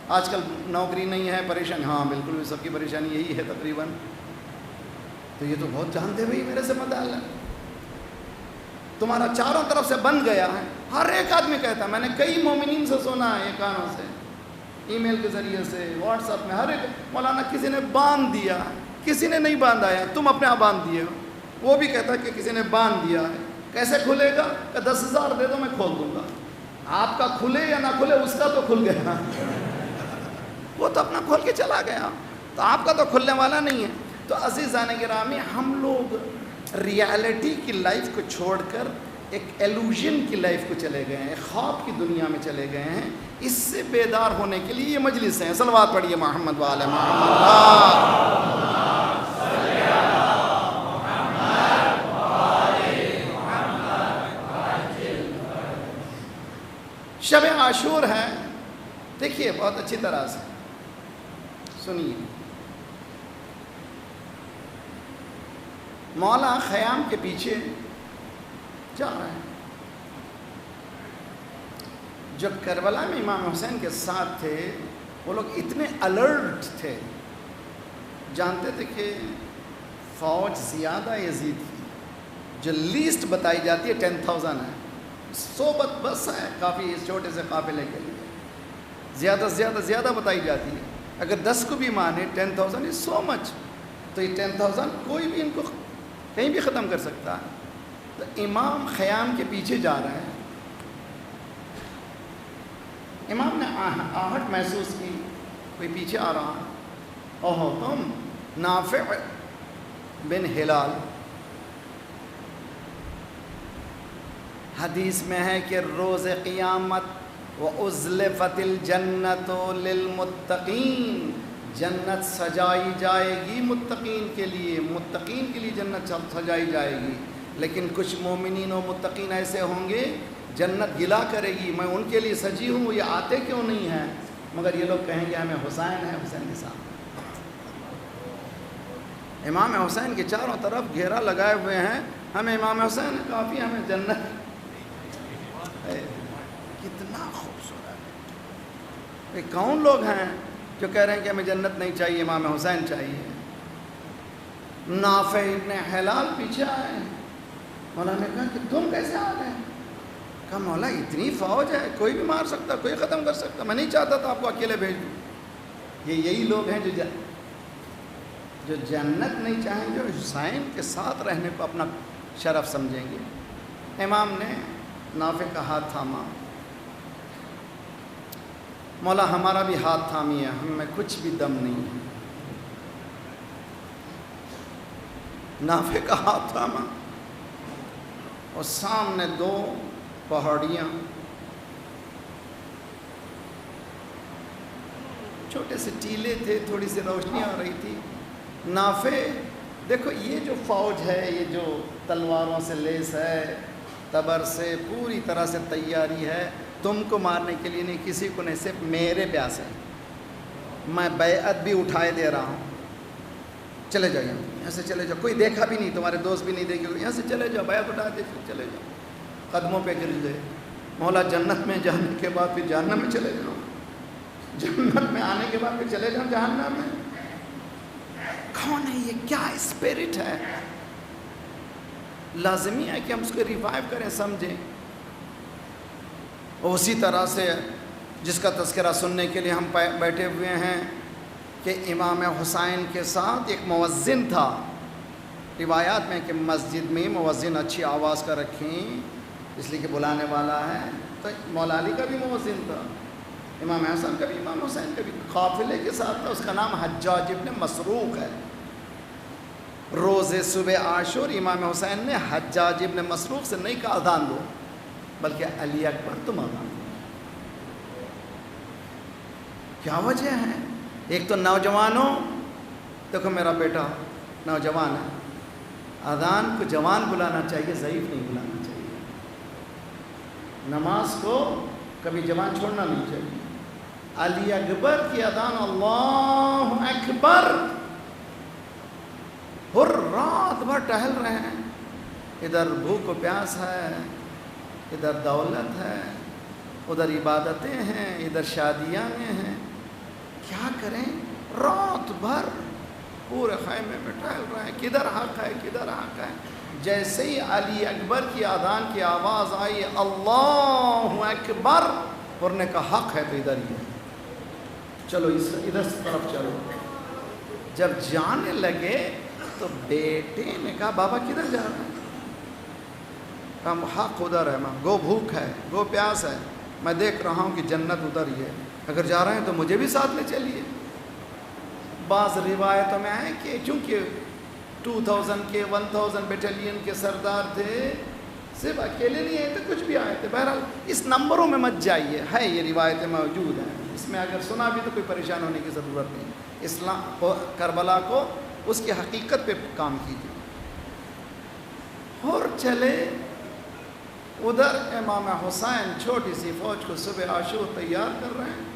آج کل نوکری نہیں ہے, پریشانی. ہاں بالکل بھی سب کی پریشانی یہی ہے تقریباً. تو یہ تو بہت جانتے بھائی میرے سے مت ہے, تمہارا چاروں طرف سے بند گیا ہے. ہر ایک آدمی کہتا ہے, میں نے کئی مومنین سے سنا ہے یہ کانوں سے, ای میل کے ذریعے سے, واٹس ایپ میں, ہر ایک مولانا کسی نے باندھ دیا ہے, کسی نے نہیں باندھا ہے, تم اپنے آپ باندھ دیے ہو. وہ بھی کہتا ہے کہ کسی نے باندھ دیا ہے. کیسے کھلے گا, کہ 10,000 دے دو میں کھول دوں گا. آپ کا کھلے یا نہ کھلے اس کا تو کھل گیا, وہ تو اپنا کھول کے چلا گیا, تو آپ کا تو کھلنے والا نہیں ہے. تو عزیزان گرامی, ہم لوگ ریالٹی کی لائف کو چھوڑ کر ایک ایلوژن کی لائف کو چلے گئے ہیں, خواب کی دنیا میں چلے گئے ہیں. اس سے بیدار ہونے کے لیے یہ مجلس ہیں. صلوات پڑھیے محمد وعلی محمد. شب عاشور ہے, دیکھیے بہت اچھی طرح سے سنیے. مولا خیام کے پیچھے جا رہے ہیں. جو کربلا میں امام حسین کے ساتھ تھے وہ لوگ اتنے الرٹ تھے, جانتے تھے کہ فوج زیادہ یزید کی, جو لیسٹ بتائی جاتی ہے 10,000 ہے. 100 بس ہے کافی اس چھوٹے سے قافلے کے لیے, زیادہ سے زیادہ بتائی جاتی ہے. اگر 10 کو بھی مانے 10,000 از سو مچ, تو یہ 10,000 کوئی بھی ان کو کہیں بھی ختم کر سکتا ہے. تو امام خیام کے پیچھے جا رہے ہیں. امام نے آہٹ محسوس کی, کوئی پیچھے آ رہا ہے. اوہو تم نافع بن ہلال. حدیث میں ہے کہ روز قیامت وَأُزْلِفَتِ الْجَنَّةُ لِلْمُتَّقِينَ, جنت سجائی جائے گی متقین کے لیے, متقین کے لیے جنت سجائی جائے گی. لیکن کچھ مومنین و متقین ایسے ہوں گے جنت گلا کرے گی, میں ان کے لیے سجی ہوں, یہ آتے کیوں نہیں ہیں. مگر یہ لوگ کہیں گے ہمیں حسین ہے, حسین کے ساتھ. امام حسین کے چاروں طرف گھیرا لگائے ہوئے ہیں, ہمیں امام حسین کافی, ہمیں جنت. کتنا خوبصورت. کون لوگ ہیں جو کہہ رہے ہیں کہ ہمیں جنت نہیں چاہیے, امام حسین چاہیے. نافع ابن ہلال پیچھے آئے, مولا نے کہا کہ تم کیسے آ گئے؟ کہا مولا اتنی فوج ہے، کوئی بھی مار سکتا، کوئی ختم کر سکتا، میں نہیں چاہتا تھا آپ کو اکیلے بھیج دوں۔ یہی لوگ ہیں جو جنت نہیں چاہیں، جو حسین کے ساتھ رہنے کو اپنا شرف سمجھیں گے۔ امام نے نافع کا ہاتھ تھاما، مولا ہمارا بھی ہاتھ تھامی ہے، ہم میں کچھ بھی دم نہیں ہے۔ نافع کا ہاتھ تھاما اور سامنے دو پہاڑیاں، چھوٹے سے ٹیلے تھے، تھوڑی سی روشنی آ رہی تھی۔ نافع دیکھو یہ جو فوج ہے، یہ جو تلواروں سے لیس ہے، تبر سے پوری طرح سے تیاری ہے، تم کو مارنے کے لیے نہیں، کسی کو نہیں، صرف میرے پیاسے، میں بیعت بھی اٹھائے دے رہا ہوں، چلے جاؤ یہاں سے، چلے جاؤ، کوئی دیکھا بھی نہیں، تمہارے دوست بھی نہیں دیکھے، یہاں سے چلے جاؤ، بیعت اٹھا دے، چلے جاؤ۔ قدموں پہ گر گئے، مولا جنت میں جانے کے بعد پھر جہنم میں چلے جاؤ، جنت میں آنے کے بعد پھر چلے جاؤ جہنم میں۔ کون ہے یہ؟ کیا اسپرٹ ہے؟ لازمی ہے کہ ہم اس کو ریوائیو کریں، سمجھیں۔ اسی طرح سے جس کا تذکرہ سننے کے لیے ہم بیٹھے ہوئے ہیں کہ امام حسین کے ساتھ ایک مؤذن تھا، روایات میں کہ مسجد میں مؤذن اچھی آواز کا رکھیں اس لیے کہ بلانے والا ہے، تو مولا علی کا بھی مؤذن تھا، امام حسن کا بھی، امام حسین کا بھی، قافلے کے ساتھ تھا، اس کا نام حجاج ابن مسروق ہے۔ روز صبح عاشور امام حسین نے حجاج ابن مسروق سے نہیں کہا اذان دو، بلکہ علی اکبر تم اذان دو۔ کیا وجہ ہے؟ ایک تو نوجوانوں، دیکھو میرا بیٹا نوجوان ہے، اذان کو جوان بلانا چاہیے، ضعیف نہیں بلانا چاہیے، نماز کو کبھی جوان چھوڑنا نہیں چاہیے۔ علی اکبر کی اذان اللہ اکبر، ہر رات بھر ٹہل رہے ہیں، ادھر بھوک و پیاس ہے، ادھر دولت ہے، ادھر عبادتیں ہیں، ادھر شادیاں ہیں، کیا کریں؟ رات بھر پورے خیمے میں ٹہل رہے ہیں، کدھر حق ہے، کدھر حق ہے۔ جیسے ہی علی اکبر کی اذان کی آواز آئی اللہ اکبر، اور نے کہا حق ہے تو ادھر ہی ہے، چلو ادھر سے طرف چلو۔ جب جانے لگے تو بیٹے نے کہا بابا کدھر جا رہے ہیں؟ کہا حق ادھر ہے، ماں گو بھوک ہے، گو پیاس ہے، میں دیکھ رہا ہوں کہ جنت ادھر ہی ہے، اگر جا رہے ہیں تو مجھے بھی ساتھ میں چلیے۔ بعض روایتوں میں ہے کہ چونکہ 2000 کے 1000 بیٹیلین کے سردار تھے، صرف اکیلے نہیں آئے تھے، کچھ بھی آئے تھے، بہرحال اس نمبروں میں مت جائیے، ہے یہ روایتیں موجود ہیں، اس میں اگر سنا بھی تو کوئی پریشان ہونے کی ضرورت نہیں۔ اسلام کربلا کو اس کی حقیقت پہ کام کیجیے۔ اور چلے ادھر امام حسین چھوٹی سی فوج کو صبح عاشور تیار کر رہے ہیں،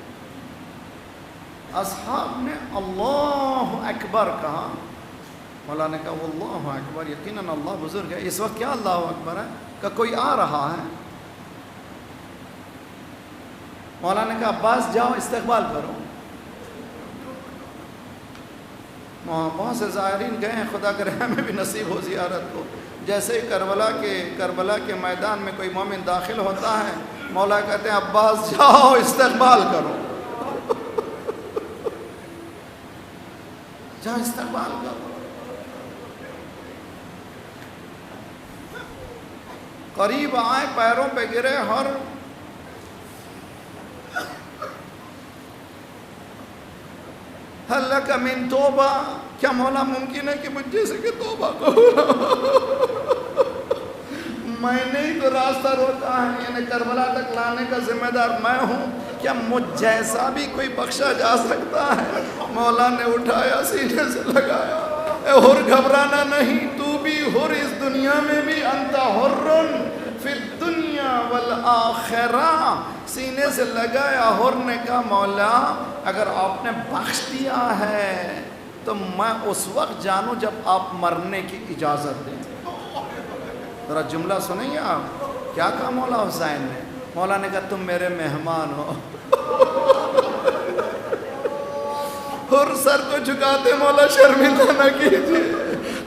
اصحاب نے اللہ اکبر کہا، مولا نے کہا واللہ اکبر، یقیناً اللہ بزرگ ہے۔ اس وقت کیا اللہ اکبر ہے؟ کہ کوئی آ رہا ہے۔ مولا نے کہا بس جاؤ استقبال کرو۔ بہت سے زائرین گئے ہیں، خدا کرے ہمیں بھی نصیب ہو زیارت کو۔ جیسے ہی کربلا کے میدان میں کوئی مومن داخل ہوتا ہے، مولا کہتے ہیں عباس جاؤ استقبال کرو، جاؤ استقبال کرو۔ قریب آئے، پیروں پہ گرے، اور حل لک من توبہ، کیا مولا ممکن ہے کہ مجھ جیسے کہ توبہ کرو؟ میں نے ہی تو راستہ روکا ہے، یعنی کربلا تک لانے کا ذمہ دار میں ہوں، کیا مجھ جیسا بھی کوئی بخشا جا سکتا ہے؟ مولا نے اٹھایا، سینے سے لگایا، اے حر گھبرانا نہیں، تو بھی حر اس دنیا میں بھی، انت حرن فی الدنیا والآخرہ، سینے سے لگایا۔ حر نے کہا مولا اگر آپ نے بخش دیا ہے تو میں اس وقت جانوں جب آپ مرنے کی اجازت دیں۔ ذرا جملہ سنیں آپ، کیا کہا مولا حسین نے؟ مولا نے کہا تم میرے مہمان ہو۔ حر سر کو جھکاتے، مولا شرمندہ نہ کیجیے،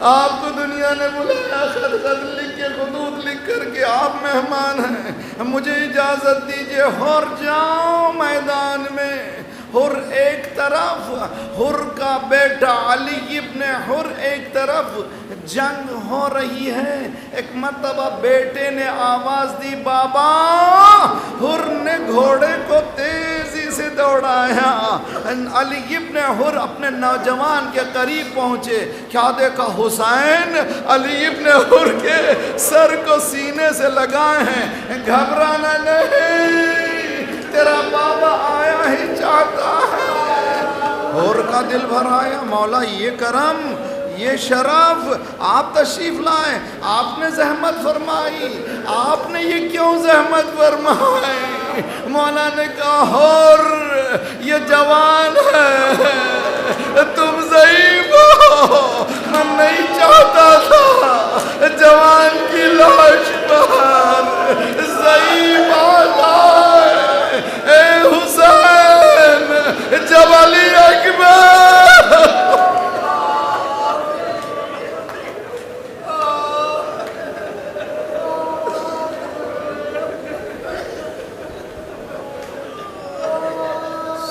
آپ کو دنیا نے بلایا، خط لکھ کے خطوط لکھ کر کے آپ مہمان ہیں، مجھے اجازت دیجئے حر جاؤں میدان میں۔ حر ایک طرف، حر کا بیٹا علی ابن حر ایک طرف، جنگ ہو رہی ہے۔ ایک مرتبہ بیٹے نے آواز دی بابا، حر نے گھوڑے کو تیزی سے دوڑایا۔ علی ابن حر اپنے نوجوان کے قریب پہنچے، کیا دیکھا؟ حسین علی ابن حر کے سر کو سینے سے لگائے ہیں۔ گھبرانا نہیں، تیرا بابا آیا ہی چاہتا ہے۔ حر کا دل بھر آیا، مولا یہ کرم، یہ شرف، آپ تشریف لائیں، آپ نے زحمت فرمائی، آپ نے یہ کیوں زحمت فرمائی؟ مولا نے کہا حر یہ جوان ہے، تم ضعیف ہو، میں نہیں چاہتا تھا جوان کی لاش پر ضعیف آتا ہے۔ اے حسین جب علی اکبر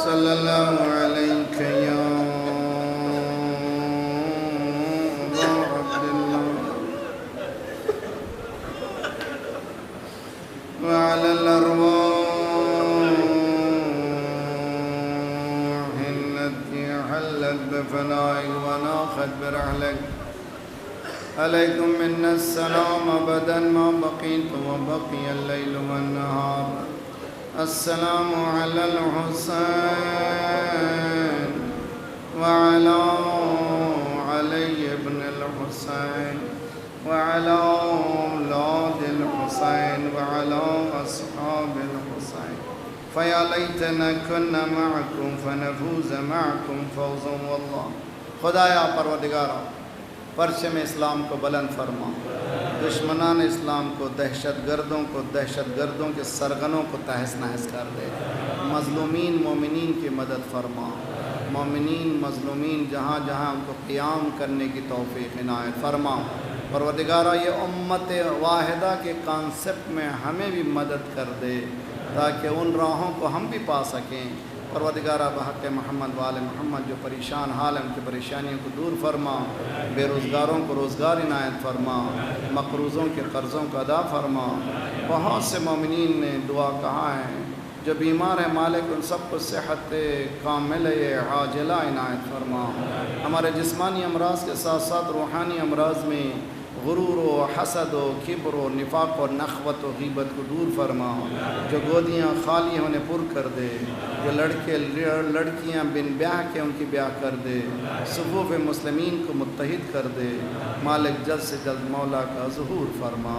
صلی اللہ علیہ یا عبداللہ وعلى الأرواح التي حلت بفنائك وناخت برحلك عليكم منا السلام أبدا ما بقيت وبقي الليل والنهار۔ السلام على الحسين وعلى علي بن الحسين وعلى أولاد الحسين وعلى أصحاب الحسين فيا ليتنا كنا معكم فنفوز معكم فوزا والله۔ خدایا پروردگارا پرچم اسلام کو بلند فرما، دشمنان اسلام کو، دہشت گردوں کے سرغنوں کو تہس نہس کر دے۔ مظلومین مومنین کی مدد فرما، مومنین مظلومین جہاں جہاں ان کو قیام کرنے کی توفیق عنایت فرما۔ پروردگارہ یہ امت واحدہ کے کانسیپٹ میں ہمیں بھی مدد کر دے تاکہ ان راہوں کو ہم بھی پا سکیں۔ پروردگارہ بحق محمد وآل محمد جو پریشان حال ہیں ان کی پریشانیوں کو دور فرما، بے روزگاروں کو روزگار عنایت فرما، مقروضوں کے قرضوں کو ادا فرما۔ بہت سے مومنین نے دعا کہا ہے، جو بیمار ہیں مالک ان سب کو صحت کامل عاجلہ عنایت فرما۔ ہمارے جسمانی امراض کے ساتھ ساتھ روحانی امراض میں غرور و حسد و کبر و نفاق و نخوت و غیبت کو دور فرما۔ جو گودیاں خالی ہونے پر کر دے، جو لڑکیاں بن بیاہ کے ان کی بیاہ کر دے، صفوف مسلمین کو متحد کر دے۔ مالک جلد سے جلد مولا کا ظہور فرما۔